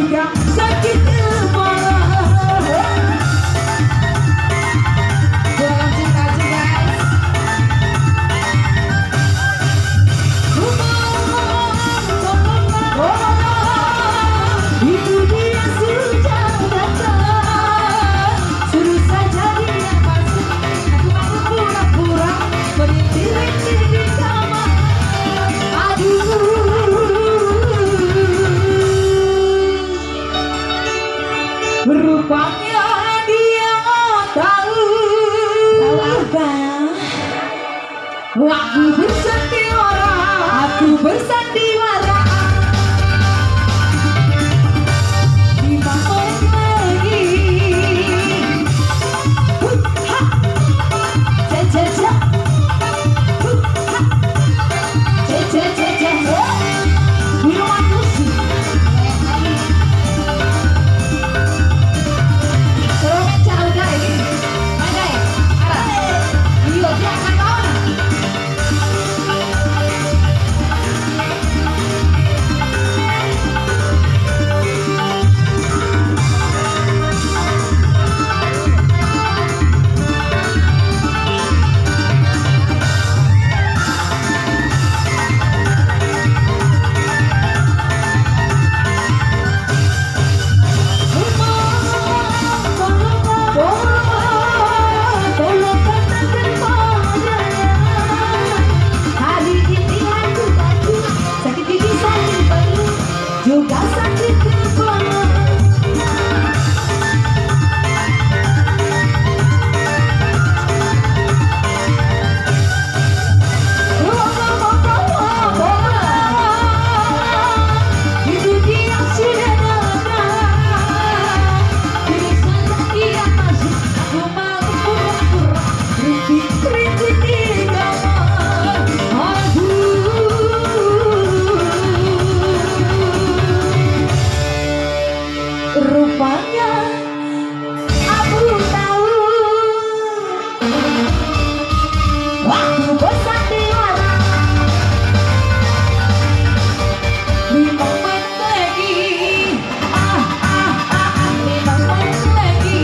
juga sakit kepala. Kurang cinta aja guys. Itu dia sudah datang. Suruh saja dia masuk. Aku mampu pura-pura berdiri di kamar. Rupanya dia tahu apa. Aku bersandiwara, aku bersandiwara. Di malam lagi. Ha, ja ja ja. Ja ja ja ja. Minuman musik. Juga sakit kepala. Itu dia sudah datang. Kini saja dia masuk. Aku mau pura-pura rintik-rintik di kamar. Rupanya aku tahu waktu bersandiwara. 5 menit lagi, 5 menit lagi.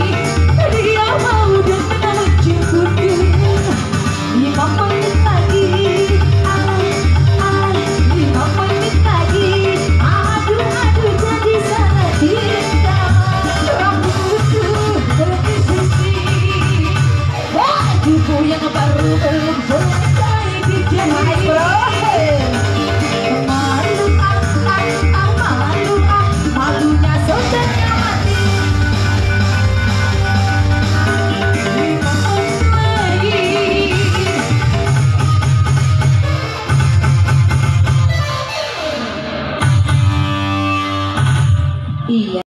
Dia mau dan menjemputku. 5 menit lagi, 5 menit lagi. Aduh jadi salah dia. Ibu yang baru belum selesai dijahit. Malu malunya saudaranya mati. 5 menit lagi. Iya.